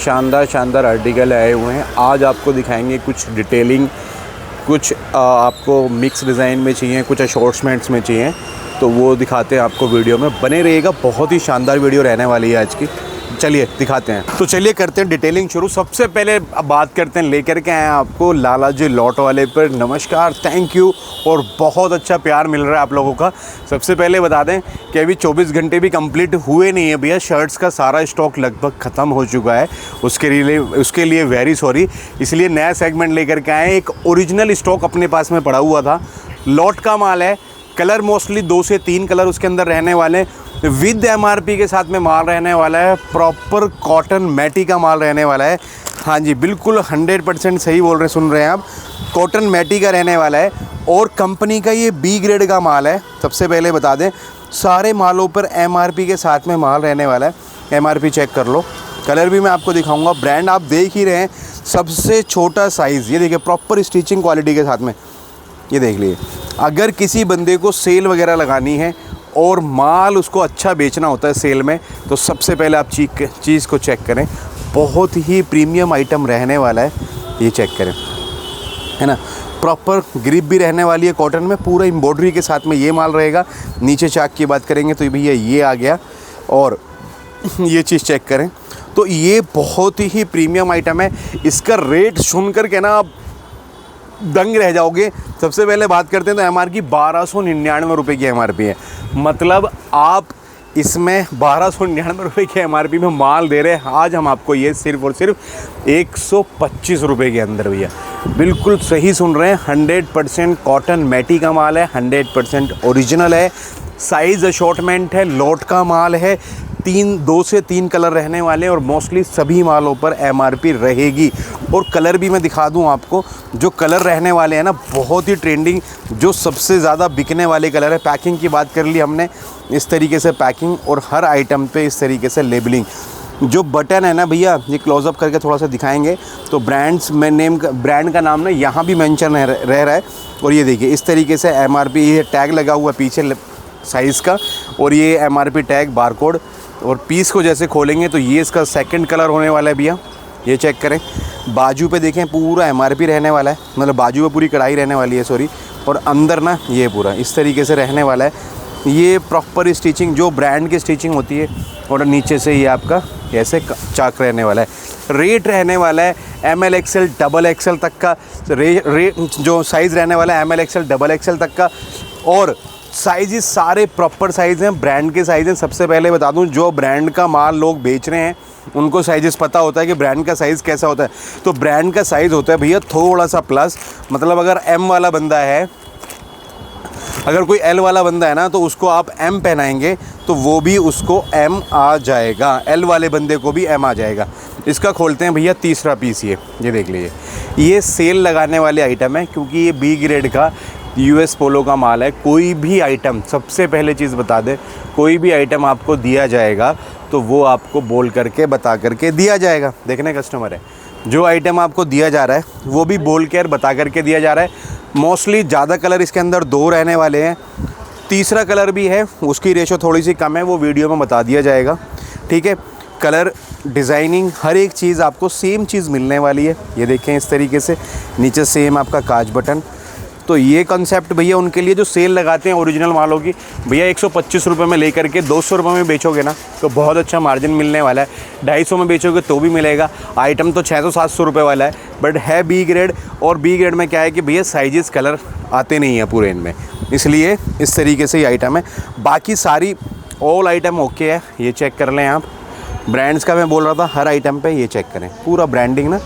शानदार शानदार आर्टिकल आए हुए हैं। आज आपको दिखाएंगे कुछ डिटेलिंग, कुछ आपको मिक्स डिज़ाइन में चाहिए, कुछ अशॉर्ट्समेंट्स में चाहिए, तो वो दिखाते हैं आपको। वीडियो में बने रहिएगा, बहुत ही शानदार वीडियो रहने वाली है आज की। चलिए दिखाते हैं। तो चलिए करते हैं डिटेलिंग शुरू। सबसे पहले अब बात करते हैं, लेकर के आए हैं आपको लाला जी लॉट वाले पर। नमस्कार, थैंक यू, और बहुत अच्छा प्यार मिल रहा है आप लोगों का। सबसे पहले बता दें कि अभी 24 घंटे भी कंप्लीट हुए नहीं है भैया, शर्ट्स का सारा स्टॉक लगभग ख़त्म हो चुका है। उसके लिए वेरी सॉरी। इसलिए नया सेगमेंट लेकर के आए। एक ओरिजिनल स्टॉक अपने पास में पड़ा हुआ था, लॉट का माल है। कलर मोस्टली 2 से 3 कलर उसके अंदर रहने वाले हैं। विद MRP के साथ में माल रहने वाला है। प्रॉपर कॉटन मैटी का माल रहने वाला है। हाँ जी, बिल्कुल 100% सही बोल रहे, सुन रहे हैं आप। कॉटन मैटी का रहने वाला है और कंपनी का ये B ग्रेड का माल है। सबसे पहले बता दें, सारे मालों पर MRP के साथ में माल रहने वाला है। MRP चेक कर लो। कलर भी मैं आपको दिखाऊंगा। ब्रांड आप देख ही रहे हैं, सबसे छोटा साइज़। ये देखिए, प्रॉपर स्टिचिंग क्वालिटी के साथ में, ये देख लीजिए। अगर किसी बंदे को सेल वगैरह लगानी है और माल उसको अच्छा बेचना होता है सेल में, तो सबसे पहले आप चीज़ को चेक करें। बहुत ही प्रीमियम आइटम रहने वाला है, ये चेक करें, है ना। प्रॉपर ग्रिप भी रहने वाली है कॉटन में, पूरा एम्ब्रॉयडरी के साथ में ये माल रहेगा। नीचे चाक की बात करेंगे तो भैया ये आ गया, और ये चीज़ चेक करें तो ये बहुत ही प्रीमियम आइटम है। इसका रेट सुन कर के ना आप दंग रह जाओगे। सबसे पहले बात करते हैं तो MRP 1299 रुपये की MRP है। मतलब आप इसमें 1299 रुपये की MRP में माल दे रहे हैं। आज हम आपको ये सिर्फ और सिर्फ 125 रुपये के अंदर भैया, बिल्कुल सही सुन रहे हैं। 100% कॉटन मैटी का माल है, 100% ओरिजिनल है। साइज़ अशॉर्टमेंट है, लॉट का माल है। 2 से 3 कलर रहने वाले हैं और मोस्टली सभी मालों पर MRP रहेगी। और कलर भी मैं दिखा दूं आपको, जो कलर रहने वाले हैं ना, बहुत ही ट्रेंडिंग, जो सबसे ज़्यादा बिकने वाले कलर है। पैकिंग की बात कर ली हमने, इस तरीके से पैकिंग, और हर आइटम पे इस तरीके से लेबलिंग। जो बटन है ना भैया, ये क्लोजअप करके थोड़ा सा दिखाएंगे तो ब्रांड का नाम ना यहाँ भी मेंशन रह रहा है। और ये देखिए, इस तरीके से MRP, ये टैग लगा हुआ पीछे साइज़ का, और ये MRP टैग, बारकोड। और पीस को जैसे खोलेंगे तो ये इसका सेकंड कलर होने वाला है भैया, ये चेक करें। बाजू पे देखें, पूरा MRP रहने वाला है, मतलब बाजू पे पूरी कढ़ाई रहने वाली है, सॉरी। और अंदर ना ये पूरा इस तरीके से रहने वाला है। ये प्रॉपर स्टिचिंग, जो ब्रांड की स्टिचिंग होती है, और नीचे से ये आपका ऐसे चाक रहने वाला है। रेट रहने वाला है ML XL XXL तक का जो साइज़ रहने वाला है, ML XL XXL तक का। और साइज़ सारे प्रॉपर साइज़ हैं, ब्रांड के साइज़ हैं। सबसे पहले बता दूं, जो ब्रांड का माल लोग बेच रहे हैं उनको साइज़ पता होता है कि ब्रांड का साइज़ कैसा होता है। तो ब्रांड का साइज़ होता है भैया थोड़ा सा प्लस, मतलब अगर M वाला बंदा है, अगर कोई L वाला बंदा है ना, तो उसको आप M पहनाएंगे तो वो भी उसको M आ जाएगा, L वाले बंदे को भी M आ जाएगा। इसका खोलते हैं भैया तीसरा पीस। ये देख लीजिए, ये सेल लगाने वाले आइटम है, क्योंकि ये B ग्रेड का US पोलो का माल है। कोई भी आइटम, सबसे पहले चीज़ बता दें, कोई भी आइटम आपको दिया जाएगा तो वो आपको बोल करके, बता करके दिया जाएगा। देखने कस्टमर है, जो आइटम आपको दिया जा रहा है वो भी बोल कर, बता करके दिया जा रहा है। मोस्टली ज़्यादा कलर इसके अंदर 2 रहने वाले हैं। तीसरा कलर भी है, उसकी रेशो थोड़ी सी कम है, वो वीडियो में बता दिया जाएगा, ठीक है। कलर, डिज़ाइनिंग, हर एक चीज़ आपको सेम चीज़ मिलने वाली है। ये देखें, इस तरीके से नीचे सेम आपका कांच बटन। तो ये कॉन्सेप्ट भैया उनके लिए जो सेल लगाते हैं ओरिजिनल मालों की। भैया 125 रुपये में लेकर के 200 रुपये में बेचोगे ना, तो बहुत अच्छा मार्जिन मिलने वाला है। 250 में बेचोगे तो भी मिलेगा। आइटम तो 600-700 रुपये वाला है, बट है B ग्रेड। और B ग्रेड में क्या है कि भैया साइजेस, कलर आते नहीं हैं पूरे इनमें, इसलिए इस तरीके से ये आइटम है। बाकी सारी ऑल आइटम ओके है, ये चेक कर लें आप। ब्रांड्स का मैं बोल रहा था, हर आइटम पे ये चेक करें, पूरा ब्रांडिंग ना,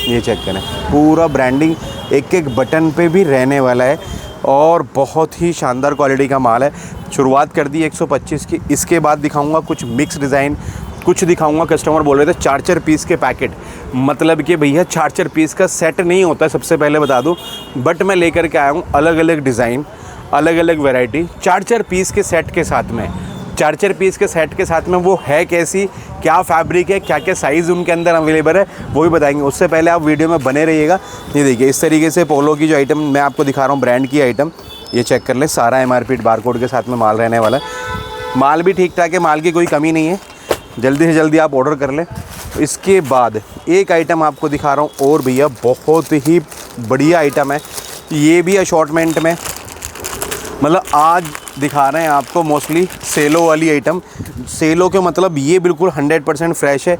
ये चेक करें, पूरा ब्रांडिंग एक एक बटन पे भी रहने वाला है। और बहुत ही शानदार क्वालिटी का माल है। शुरुआत कर दी 125 की। इसके बाद दिखाऊंगा कुछ मिक्स डिज़ाइन, कुछ दिखाऊंगा, कस्टमर बोल रहे थे 4-4 पीस के पैकेट। मतलब कि भैया 4-4 पीस का सेट नहीं होता है, सबसे पहले बता दूं। बट मैं लेकर के आया हूँ अलग अलग डिज़ाइन, अलग अलग वैरायटी, 4-4 पीस के सेट के साथ में। 4-4 पीस के सेट के साथ में वो है कैसी, क्या फैब्रिक है, क्या क्या साइज़ उनके अंदर अवेलेबल है, वो भी बताएंगे। उससे पहले आप वीडियो में बने रहिएगा। ये देखिए, इस तरीके से पोलो की जो आइटम मैं आपको दिखा रहा हूँ, ब्रांड की आइटम, ये चेक कर लें। सारा MRP बारकोड के साथ में माल रहने वाला है। माल भी ठीक ठाक है, माल की कोई कमी नहीं है। जल्दी से जल्दी आप ऑर्डर कर लें। इसके बाद एक आइटम आपको दिखा रहा हूँ और भैया, बहुत ही बढ़िया आइटम है ये भी असॉर्टमेंट में, मतलब आज दिखा रहे हैं आपको मोस्टली सेलो वाली आइटम। सेलो के मतलब ये बिल्कुल 100% फ्रेश है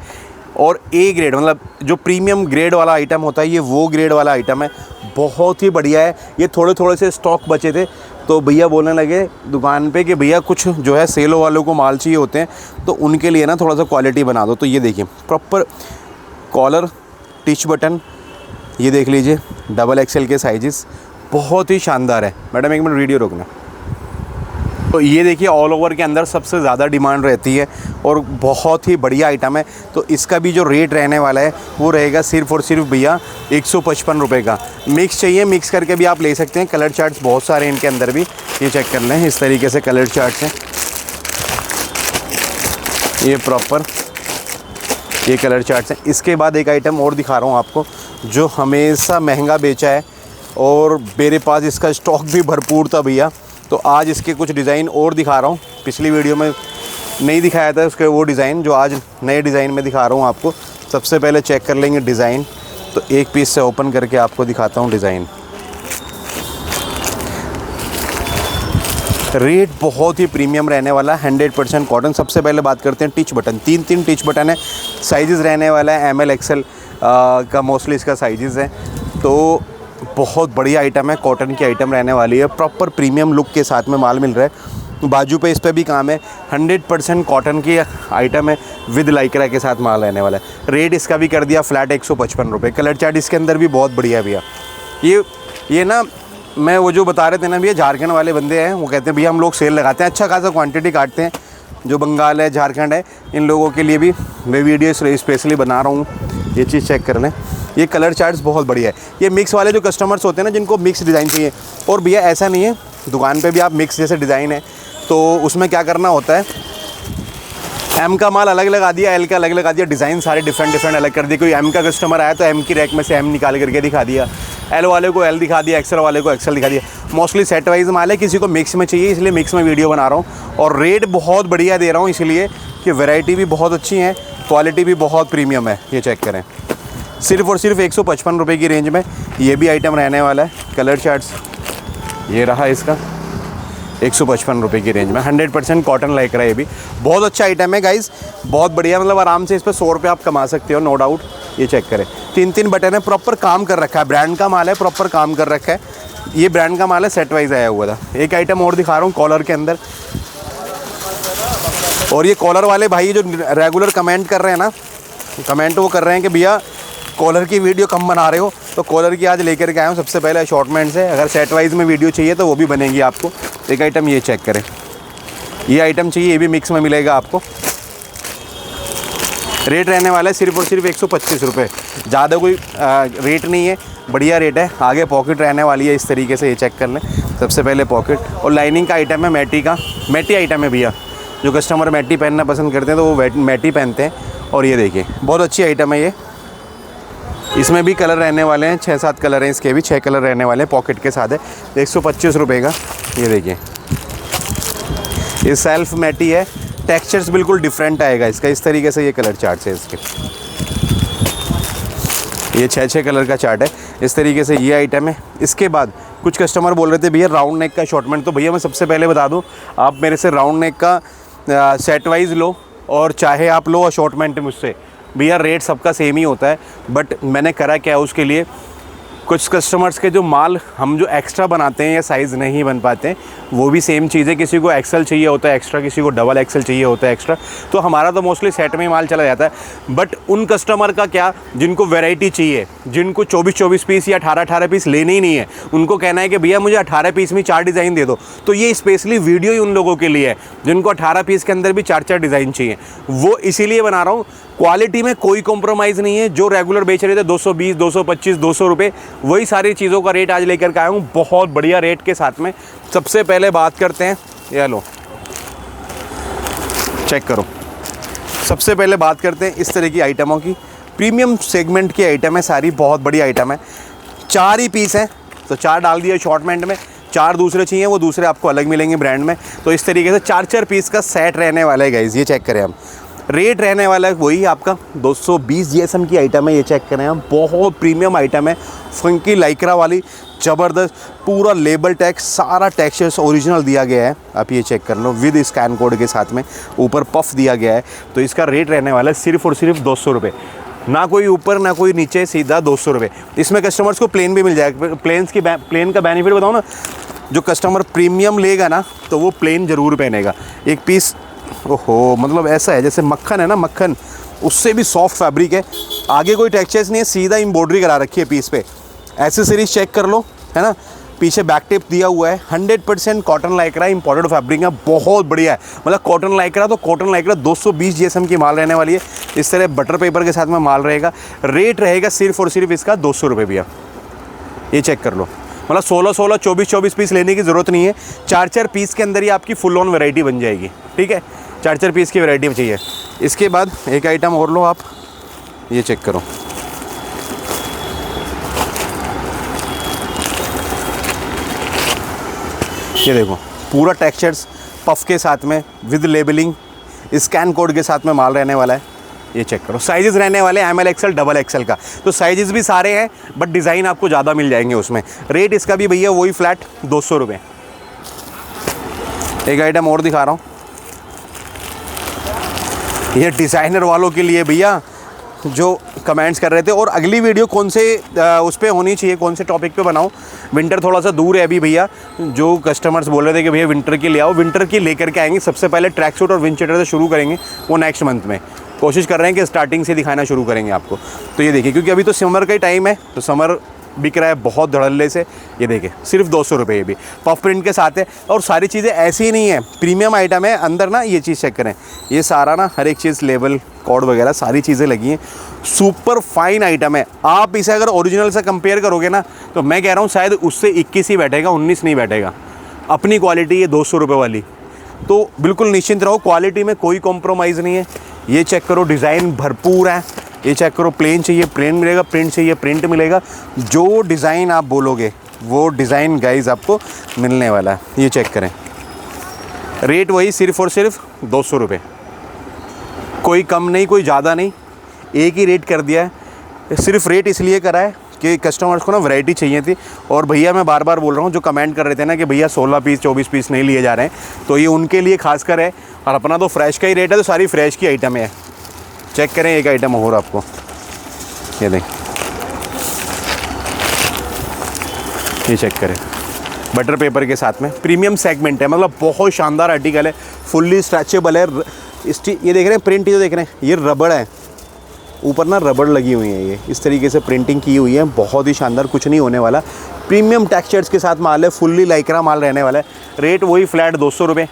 और ए ग्रेड, मतलब जो प्रीमियम ग्रेड वाला आइटम होता है ये वो ग्रेड वाला आइटम है, बहुत ही बढ़िया है। ये थोड़े थोड़े से स्टॉक बचे थे तो भैया बोलने लगे दुकान पे कि भैया कुछ जो है सेलो वालों को माल चाहिए होते हैं तो उनके लिए ना थोड़ा सा क्वालिटी बना दो। तो ये देखिए प्रॉपर कॉलर, टिच बटन, ये देख लीजिए डबल XL के साइजेस, बहुत ही शानदार है। मैडम एक मिनट वीडियो रोकना। तो ये देखिए ऑल ओवर के अंदर सबसे ज़्यादा डिमांड रहती है और बहुत ही बढ़िया आइटम है। तो इसका भी जो रेट रहने वाला है वो रहेगा सिर्फ़ और सिर्फ भैया 155 रुपये का। मिक्स चाहिए, मिक्स करके भी आप ले सकते हैं। कलर चार्ट्स बहुत सारे इनके अंदर भी, ये चेक कर लें, इस तरीके से कलर चार्ट्स हैं। ये प्रॉपर ये कलर चार्ट्स हैं। इसके बाद एक आइटम और दिखा रहा हूँ आपको जो हमेशा महंगा बेचा है और मेरे पास इसका स्टॉक भी भरपूर था भैया, तो आज इसके कुछ डिज़ाइन और दिखा रहा हूँ। पिछली वीडियो में नहीं दिखाया था उसके वो डिज़ाइन, जो आज नए डिज़ाइन में दिखा रहा हूँ आपको। सबसे पहले चेक कर लेंगे डिज़ाइन, तो एक पीस से ओपन करके आपको दिखाता हूँ डिज़ाइन। रेट बहुत ही प्रीमियम रहने वाला है, 100% कॉटन। सबसे पहले बात करते हैं टिच बटन। तीन टिच बटन है, साइजेस रहने वाला है ML XL का मोस्टली इसका साइजेस है। तो बहुत बढ़िया आइटम है, कॉटन की आइटम रहने वाली है, प्रॉपर प्रीमियम लुक के साथ में माल मिल रहा है। बाजू पे इस पे भी काम है, 100% कॉटन की आइटम है, विद लाइक्रा के साथ माल रहने वाला है। रेट इसका भी कर दिया फ्लैट 155 रुपये। कलर चार्ट इसके अंदर भी बहुत बढ़िया है भैया। ये ना मैं वो जो बता रहे थे ना भैया, झारखंड वाले बंदे हैं, वो कहते हैं भैया हम लोग सेल लगाते हैं, अच्छा खासा क्वांटिटी काटते हैं। जो बंगाल है, झारखंड है, इन लोगों के लिए भी मैं वीडियो स्पेशली बना रहा हूँ। ये चीज़ चेक कर लें, ये कलर चार्ट्स बहुत बढ़िया है। ये मिक्स वाले जो कस्टमर्स होते हैं ना, जिनको मिक्स डिज़ाइन चाहिए, और भैया ऐसा नहीं है, दुकान पे भी आप मिक्स जैसे डिज़ाइन है तो उसमें क्या करना होता है, M का माल अलग लगा दिया, L का अलग लगा दिया, डिज़ाइन सारे डिफरेंट अलग कर दिए। कोई M का कस्टमर आया तो M की रैक में से M निकाल करके दिखा दिया, L वाले को L दिखा दिया, XL वाले को XL दिखा दिया। मोस्टली सेट वाइज माल है, किसी को मिक्स में चाहिए इसलिए मिक्स में वीडियो बना रहा हूँ। और रेट बहुत बढ़िया दे रहा हूँ इसलिए कि वैरायटी भी बहुत अच्छी है, क्वालिटी भी बहुत प्रीमियम है। ये चेक करें, सिर्फ़ और सिर्फ 155 रुपये की रेंज में ये भी आइटम रहने वाला है। कलर चार्ट्स ये रहा इसका, 155 रुपये की रेंज में, 100% कॉटन लाइक रहा है। ये भी बहुत अच्छा आइटम है गाइज़, बहुत बढ़िया, मतलब आराम से इस पर 100 रुपये आप कमा सकते हो, नो डाउट। ये चेक करें, तीन बटन है, प्रॉपर काम कर रखा है, ब्रांड का माल है, प्रॉपर काम कर रखा है। ये ब्रांड का माल है, सेट वाइज आया हुआ था। एक आइटम और दिखा रहा हूँ कॉलर के अंदर, और ये कॉलर वाले भाई जो रेगुलर कमेंट कर रहे हैं ना, कमेंट वो कर रहे हैं कि भैया कॉलर की वीडियो कम बना रहे हो, तो कॉलर की आज लेकर के आया हूँ। सबसे पहले असॉर्टमेंट से, अगर सेट वाइज में वीडियो चाहिए तो वो भी बनेगी आपको। एक आइटम ये चेक करें, ये आइटम चाहिए, ये भी मिक्स में मिलेगा आपको। रेट रहने वाला है सिर्फ और सिर्फ 125 रुपये, ज़्यादा कोई रेट नहीं है, बढ़िया रेट है। आगे पॉकेट रहने वाली है इस तरीके से, ये चेक कर लें। सबसे पहले पॉकेट, और लाइनिंग का आइटम है, मैटी आइटम है भैया। जो कस्टमर मैटी पहनना पसंद करते हैं तो वो मैटी पहनते हैं। और ये देखिए बहुत अच्छी आइटम है ये, इसमें भी कलर रहने वाले हैं, 6-7 कलर हैं, इसके भी 6 कलर रहने वाले हैं, पॉकेट के साथ है। 125 रुपये का। ये देखिए ये सेल्फ मैटी है, टेक्सचर्स बिल्कुल डिफरेंट आएगा इसका। इस तरीके से ये कलर चार्ट है इसके, ये 6 कलर का चार्ट है। इस तरीके से ये आइटम है। इसके बाद कुछ कस्टमर बोल रहे थे भैया राउंड नेक का शॉर्टमेंट, तो भैया मैं सबसे पहले बता दूं, आप मेरे से राउंड नेक का सेट वाइज लो और चाहे आप लो शॉर्टमेंट मुझसे, भैया रेट सबका सेम ही होता है। बट मैंने करा क्या है उसके लिए, कुछ कस्टमर्स के जो माल हम जो एक्स्ट्रा बनाते हैं या साइज़ नहीं बन पाते हैं, वो भी सेम चीज़ है। किसी को एक्सेल चाहिए होता है एक्स्ट्रा, किसी को डबल एक्सेल चाहिए होता है एक्स्ट्रा, तो हमारा तो मोस्टली सेट में ही माल चला जाता है। बट उन कस्टमर का क्या, जिनको वैरायटी चाहिए, जिनको 24-24 पीस या 18-18 पीस लेने ही नहीं है, उनको कहना है कि भैया मुझे 18 पीस में 4 डिज़ाइन दे दो, तो ये स्पेशली वीडियो ही उन लोगों के लिए है जिनको 18 पीस के अंदर भी 4-4 डिज़ाइन चाहिए। वो इसीलिए बना रहा हूँ। क्वालिटी में कोई कॉम्प्रोमाइज़ नहीं है। जो रेगुलर बेच रहे थे 220, 225, 200 रुपये, वही सारी चीज़ों का रेट आज लेकर के आया हूँ, बहुत बढ़िया रेट के साथ में। सबसे पहले बात करते हैं, ये लो चेक करो। सबसे पहले बात करते हैं इस तरह की आइटमों की, प्रीमियम सेगमेंट की आइटम है सारी, बहुत बड़ी आइटम है। 4 ही पीस हैं तो 4 डाल दिए शॉर्टमेंट में, 4 दूसरे चाहिए, वो दूसरे आपको अलग मिलेंगे ब्रांड में। तो इस तरीके से 4-4 पीस का सेट रहने वाला है गाइस। ये चेक करें हम, रेट रहने वाला है वही आपका 220 जीएसएम की आइटम है। ये चेक करें आप, बहुत प्रीमियम आइटम है, फंकी लाइक्रा वाली, ज़बरदस्त, पूरा लेबल टैग, सारा टेक्सचर्स ओरिजिनल दिया गया है। आप ये चेक कर लो, विद स्कैन कोड के साथ में ऊपर पफ दिया गया है। तो इसका रेट रहने वाला है सिर्फ और सिर्फ 200 रुपये, ना कोई ऊपर ना कोई नीचे, सीधा 200 रुपये। इसमें कस्टमर्स को प्लेन भी मिल जाएगा। प्लेन का बेनिफिट बताओ ना, जो कस्टमर प्रीमियम लेगा ना तो वो प्लेन ज़रूर पहनेगा। एक पीस, ओहो, मतलब ऐसा है जैसे मक्खन है ना, मक्खन, उससे भी सॉफ्ट फैब्रिक है, आगे कोई टेक्सचर्स नहीं है, सीधा एम्ब्रॉयडरी करा रखी है पीस पे। एसेसरीज चेक कर लो, है ना, पीछे बैक टेप दिया हुआ है। 100% कॉटन लाइक्रा, इंपोर्टेड फैब्रिक है, बहुत बढ़िया है। मतलब कॉटन लाइक्रा तो कॉटन लाइक्रा 220 जीएसएम की माल रहने वाली है। इस तरह बटर पेपर के साथ में माल रहेगा। रेट रहेगा सिर्फ और सिर्फ इसका 200 रुपये भैया। ये चेक कर लो, मतलब 16-16, 24-24 पीस लेने की ज़रूरत नहीं है। 4-4 पीस के अंदर ही आपकी फुल ऑन वैरायटी बन जाएगी। ठीक है, 4-4 पीस की वैरायटी चाहिए। इसके बाद एक आइटम और लो आप, ये चेक करो, ये देखो, पूरा टेक्सचर्स पफ के साथ में विद लेबलिंग, स्कैन कोड के साथ में माल रहने वाला है। ये चेक करो, साइजेस रहने वाले ML XL डबल XL का, तो साइजेस भी सारे हैं बट डिज़ाइन आपको ज़्यादा मिल जाएंगे उसमें। रेट इसका भी भैया वही फ्लैट 200 रुपये। एक आइटम और दिखा रहा हूँ, ये डिज़ाइनर वालों के लिए भैया, जो कमेंट्स कर रहे थे। और अगली वीडियो कौन से उस पर होनी चाहिए, कौन से टॉपिक पे बनाऊं? विंटर थोड़ा सा दूर है अभी भैया, जो कस्टमर्स बोल रहे थे कि भैया विंटर की ले आओ, विंटर की लेकर के आएंगे। सबसे पहले ट्रैक सूट और विंचेटर से शुरू करेंगे, वो नेक्स्ट मंथ में कोशिश कर रहे हैं कि स्टार्टिंग से दिखाना शुरू करेंगे आपको। तो ये देखिए, क्योंकि अभी तो समर का ही टाइम है, तो समर बिक रहा है बहुत धड़ल्ले से। ये देखिए, सिर्फ 200 रुपये, ये भी पफ प्रिंट के साथ है। और सारी चीज़ें ऐसी ही नहीं है, प्रीमियम आइटम है। अंदर ना ये चीज़ चेक करें, ये सारा ना हर एक चीज़, लेबल कोड वगैरह सारी चीज़ें लगी हैं। सुपर फाइन आइटम है। आप इसे अगर ओरिजिनल से कंपेयर करोगे ना, तो मैं कह रहा हूँ शायद उससे 21 ही बैठेगा, 19 नहीं बैठेगा। अपनी क्वालिटी है 200 रुपये वाली, तो बिल्कुल निश्चिंत रहो, क्वालिटी में कोई कॉम्प्रोमाइज़ नहीं है। ये चेक करो, डिज़ाइन भरपूर है। ये चेक करो, प्लेन चाहिए प्लेन मिलेगा, प्रिंट चाहिए प्रिंट मिलेगा। जो डिज़ाइन आप बोलोगे वो डिज़ाइन गाइज आपको मिलने वाला है। ये चेक करें, रेट वही सिर्फ और सिर्फ 200 रुपये, कोई कम नहीं कोई ज़्यादा नहीं, एक ही रेट कर दिया है। सिर्फ रेट इसलिए करा है कि कस्टमर्स को ना वैरायटी चाहिए थी। और भैया मैं बार बार बोल रहा हूँ, जो कमेंट कर रहे थे ना कि भैया 16 पीस 24 पीस नहीं लिए जा रहे हैं, तो ये उनके लिए खासकर है। और अपना तो फ्रेश का ही रेट है, तो सारी फ्रेश की आइटम है। चेक करें, एक आइटम और आपको, ये देख, ये चेक करें, बटर पेपर के साथ में, प्रीमियम सेगमेंट है, मतलब बहुत शानदार आर्टिकल है, फुल्ली स्ट्रेचेबल है। ये देख रहे हैं प्रिंट, ये देख रहे हैं, ये रबड़ है, ऊपर ना रबड़ लगी हुई है, ये इस तरीके से प्रिंटिंग की हुई है, बहुत ही शानदार, कुछ नहीं होने वाला। प्रीमियम टेक्सचर्स के साथ माल है, फुल्ली लाइक्रा माल रहने वाला है। रेट वही फ्लैट 200 रुपये।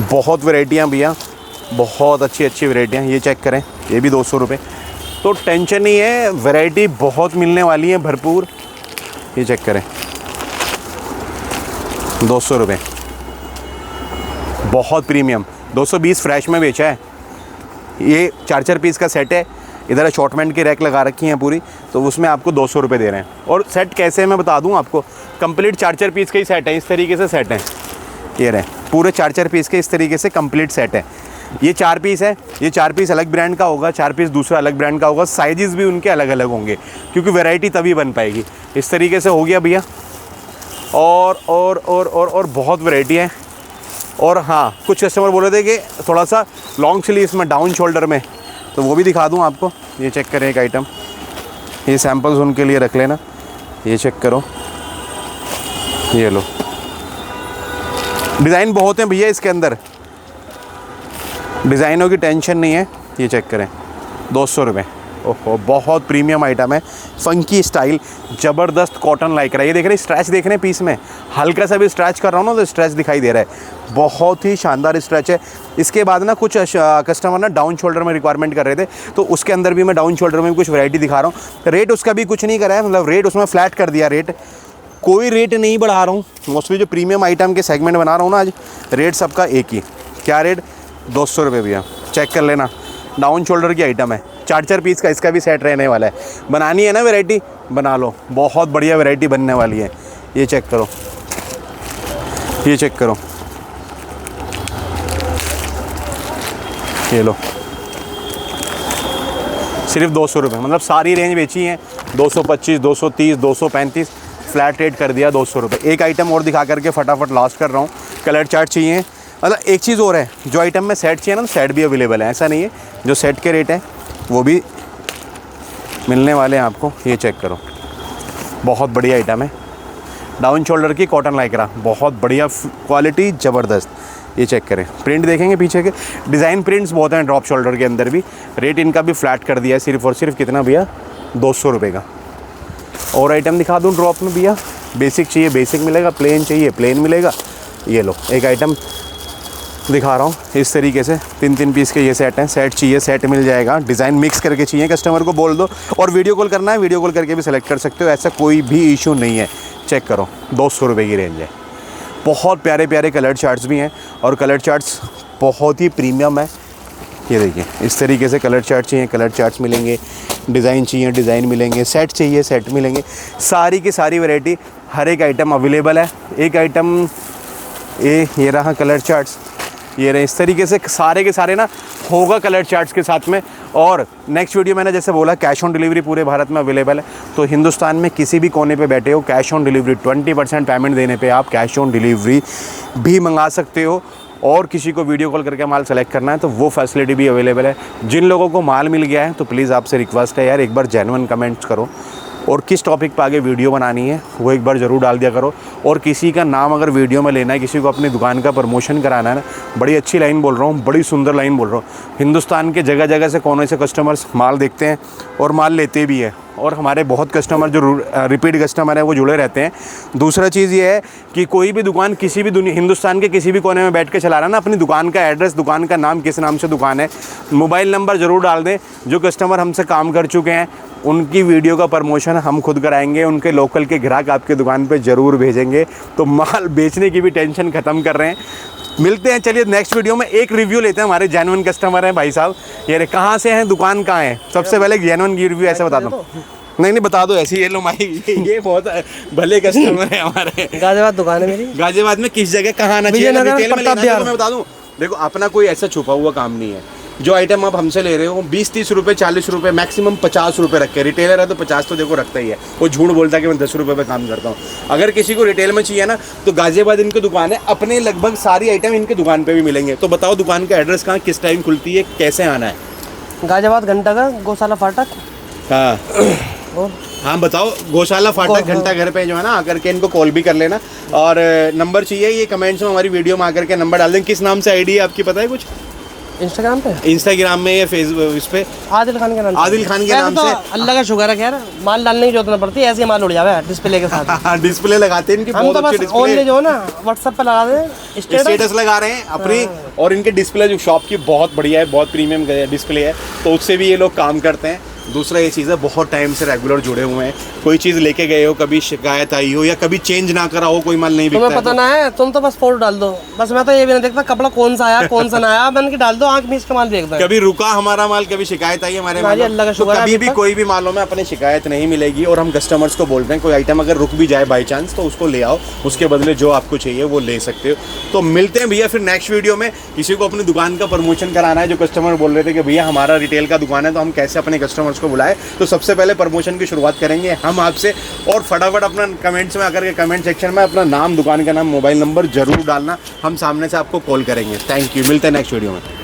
बहुत वैरायटियाँ भैया, बहुत अच्छी अच्छी वैरायटियाँ। ये चेक करें, ये भी 200 रुपये, तो टेंशन नहीं है, वैरायटी बहुत मिलने वाली है, भरपूर। ये चेक करें, 200 रुपये, बहुत प्रीमियम। 220 फ्रेश में बेचा है। ये 4-4 पीस का सेट है, इधर अशॉर्टमेंट की रैक लगा रखी हैं पूरी, तो उसमें आपको 200 रुपये दे रहे हैं। और सेट कैसे है मैं बता दूं आपको, कंप्लीट 4-4 पीस का ही सेट है, इस तरीके से सेट है। ये रहे पूरे 4-4 पीस के इस तरीके से कंप्लीट सेट है। ये 4 पीस है, ये 4 पीस अलग ब्रांड का होगा, 4 पीस दूसरा अलग ब्रांड का होगा। साइजेस भी उनके अलग अलग होंगे, क्योंकि वैरायटी तभी बन पाएगी। इस तरीके से हो गया भैया। और बहुत वैरायटी है। और हाँ, कुछ कस्टमर बोल रहे थे कि थोड़ा सा लॉन्ग स्लीव्स में, डाउन शोल्डर में, तो वो भी दिखा दूँ आपको। ये चेक करें एक आइटम, ये सैम्पल्स उनके लिए रख लेना। ये चेक करो, ये लो, डिज़ाइन बहुत हैं भैया इसके अंदर, डिज़ाइनों की टेंशन नहीं है। ये चेक करें, 200 रुपये। ओहो, बहुत प्रीमियम आइटम है, फंकी स्टाइल, ज़बरदस्त कॉटन लाइक्रा। ये देख रहे हैं, स्ट्रैच देख रहे हैं पीस में, हल्का सा भी स्ट्रैच कर रहा हूँ ना तो स्ट्रैच दिखाई दे रहा है, बहुत ही शानदार स्ट्रैच है। इसके बाद ना कुछ कस्टमर ना डाउन शोल्डर में रिक्वायरमेंट कर रहे थे, तो उसके अंदर भी मैं डाउन शोल्डर में भी कुछ वैरायटी दिखा रहा हूँ। रेट उसका भी कुछ नहीं करा है, मतलब रेट उसमें फ्लैट कर दिया, रेट कोई रेट नहीं बढ़ा रहा हूँ। मोस्टली जो प्रीमियम आइटम के सेगमेंट बना रहा हूँ ना आज, रेट सबका एक ही। क्या रेट? 200 रुपये भैया, चेक कर लेना। डाउन शोल्डर की आइटम है, 4-4 पीस का इसका भी सेट रहने वाला है। बनानी है ना वैरायटी, बना लो, बहुत बढ़िया वैरायटी बनने वाली है। ये चेक करो, ये चेक करो, ये लो, सिर्फ 200 रुपये, मतलब सारी रेंज बेची है 225, 230, 235, फ्लैट रेट कर दिया 200 रुपये। एक आइटम और दिखा करके फटाफट लास्ट कर रहा हूँ। कलर चार्ट चाहिए, मतलब एक चीज़ और है, जो आइटम में सेट चाहिए ना, सेट भी अवेलेबल है, ऐसा नहीं है। जो सेट के रेट हैं वो भी मिलने वाले हैं आपको। ये चेक करो, बहुत बढ़िया आइटम है, डाउन शोल्डर की कॉटन लाइक्रा, बहुत बढ़िया क्वालिटी, ज़बरदस्त। ये चेक करें, प्रिंट देखेंगे पीछे के, डिज़ाइन प्रिंट्स बहुत हैं ड्रॉप शोल्डर के अंदर भी। रेट इनका भी फ्लैट कर दिया है, सिर्फ और सिर्फ कितना भैया, 200 रुपये का। और आइटम दिखा दूँ ड्रॉप में भैया, बेसिक चाहिए बेसिक मिलेगा, प्लेन चाहिए प्लेन मिलेगा। ये लो, एक आइटम दिखा रहा हूँ इस तरीके से, 3-3 पीस के ये सेट हैं। सेट चाहिए सेट मिल जाएगा, डिज़ाइन मिक्स करके चाहिए कस्टमर को बोल दो, और वीडियो कॉल करना है वीडियो कॉल करके भी सेलेक्ट कर सकते हो, ऐसा कोई भी इशू नहीं है। चेक करो, 200 रुपये की रेंज है। बहुत प्यारे प्यारे कलर चार्ट्स भी हैं, और कलर चार्ट्स बहुत ही प्रीमियम है। ये देखिए, इस तरीके से कलर चार्ट चाहिए कलर चार्ट्स मिलेंगे, डिज़ाइन चाहिए डिज़ाइन मिलेंगे, सेट चाहिए सेट मिलेंगे। सारी की सारी वैरायटी, हर एक आइटम अवेलेबल है। एक आइटम ये रहा कलर चार्ट्स, ये रहे। इस तरीके से सारे के सारे ना होगा कलर चार्ट्स के साथ में। और नेक्स्ट वीडियो मैंने जैसे बोला, कैश ऑन डिलीवरी पूरे भारत में अवेलेबल है। तो हिंदुस्तान में किसी भी कोने पे बैठे हो, कैश ऑन डिलीवरी 20% पेमेंट देने पे आप कैश ऑन डिलीवरी भी मंगा सकते हो। और किसी को वीडियो कॉल करके माल सेलेक्ट करना है तो वो फैसिलिटी भी अवेलेबल है। जिन लोगों को माल मिल गया है तो प्लीज़ आपसे रिक्वेस्ट है यार, एक बार जेन्युइन कमेंट्स करो, और किस टॉपिक पे आगे वीडियो बनानी है वो एक बार ज़रूर डाल दिया करो। और किसी का नाम अगर वीडियो में लेना है, किसी को अपनी दुकान का प्रमोशन कराना है ना, बड़ी अच्छी लाइन बोल रहा हूँ, बड़ी सुंदर लाइन बोल रहा हूँ। हिंदुस्तान के जगह जगह से कोने से कस्टमर्स माल देखते हैं और माल लेते भी है, और हमारे बहुत कस्टमर जो रिपीट कस्टमर है वो जुड़े रहते हैं। दूसरा चीज़ ये है कि कोई भी दुकान किसी भी हिंदुस्तान के किसी भी कोने में बैठ के चला रहा है ना, अपनी दुकान का एड्रेस, दुकान का नाम, किस नाम से दुकान है, मोबाइल नंबर ज़रूर डाल दें। जो कस्टमर हमसे काम कर चुके हैं उनकी वीडियो का प्रमोशन हम खुद कराएंगे, उनके लोकल के ग्राहक आपके दुकान पे ज़रूर भेजेंगे। तो माल बेचने की भी टेंशन ख़त्म कर रहे हैं। मिलते हैं, चलिए नेक्स्ट वीडियो में एक रिव्यू लेते हैं। हमारे जेन्युइन कस्टमर हैं भाई साहब, ये कहाँ से हैं, दुकान कहाँ है, सबसे पहले जेन्युइन की रिव्यू ऐसे बता दो। नहीं बता दो ऐसे, ये लो माई, ये बहुत भले कस्टमर है हमारे। गाजियाबाद दुकान है मेरी। गाजियाबाद में किस जगह कहाँ आना चाहिए, डिटेल में लेना है तो मैं बता दूँ। देखो, अपना कोई ऐसा छुपा हुआ काम नहीं है। जो आइटम आप हमसे ले रहे हो 20-30 रुपये, 40 रुपये, मैक्सिमम 50 रुपये रख के, रिटेलर है तो 50 तो देखो रखता ही है, वो झूठ बोलता है कि मैं 10 रुपये पे काम करता हूँ। अगर किसी को रिटेल में चाहिए ना तो गाजियाबाद इनकी दुकान है, अपने लगभग सारी आइटम इनके दुकान पे भी मिलेंगे। तो बताओ दुकान का एड्रेस कहाँ, किस टाइम खुलती है, कैसे आना है? गाजियाबाद घंटाघर गौशाला फाटक। हाँ हाँ बताओ, गौशाला फाटक घंटा घर पे जो है ना, आकर के इनको कॉल भी कर लेना। और नंबर चाहिए, ये कमेंट्स में हमारी वीडियो में आकर के नंबर डाल दें। किस नाम से आईडी है आपकी, पता है कुछ? इंस्टाग्राम पे, इंस्टाग्राम में या फेसबुक, इस पे आदिल खान के नाम, आदिल खान के नाम से। अल्लाह का शुक्र है खैर, माल डालने की जरूरत नहीं पड़ती, ऐसे माल उड़ जावे डिस्प्ले के साथ। डिस्प्ले लगाते हैं इनकी, हम बहुत तो अच्छी बस ओनली जो ना व्हाट्सएप पे लगा दे, स्टेटस लगा रहे हैं अपनी। और इनके डिस्प्ले जो शॉप की बहुत बढ़िया है, बहुत प्रीमियम डिस्प्ले है, तो उससे भी ये लोग काम करते हैं। दूसरा ये चीज़ है, बहुत टाइम से रेगुलर जुड़े हुए हैं। कोई चीज़ लेके गए हो, कभी शिकायत आई हो या कभी चेंज ना करा हो, कोई माल नहीं बिकता, तुम्हें पता ना है, तुम तो बस फोटो डाल दो बस। मैं तो ये भी नहीं देखता कपड़ा कौन सा आया कौन सा ना आया, बन के डाल दो, आंख मीच का माल देखता है। कभी रुका हमारा माल, कभी शिकायत आई हमारे माल, तो कभी भी कोई भी मालों में अपने शिकायत नहीं मिलेगी। और हम कस्टमर्स को बोल रहे हैं, कोई आइटम अगर रुक भी जाए बाई चांस तो उसको ले आओ, उसके बदले जो आपको चाहिए वो ले सकते हो। तो मिलते हैं भैया फिर नेक्स्ट वीडियो में। किसी को अपनी दुकान का प्रमोशन कराना है, जो कस्टमर बोल रहे थे कि भैया हमारा रिटेल का दुकान है, तो हम कैसे अपने कस्टमर्स को बुलाए, तो सबसे पहले प्रमोशन की शुरुआत करेंगे हम आपसे। और फटाफट अपना कमेंट्स में आकर के कमेंट सेक्शन में अपना नाम, दुकान का नाम, मोबाइल नंबर जरूर डालना, हम सामने से आपको कॉल करेंगे। थैंक यू, मिलते हैं नेक्स्ट वीडियो में।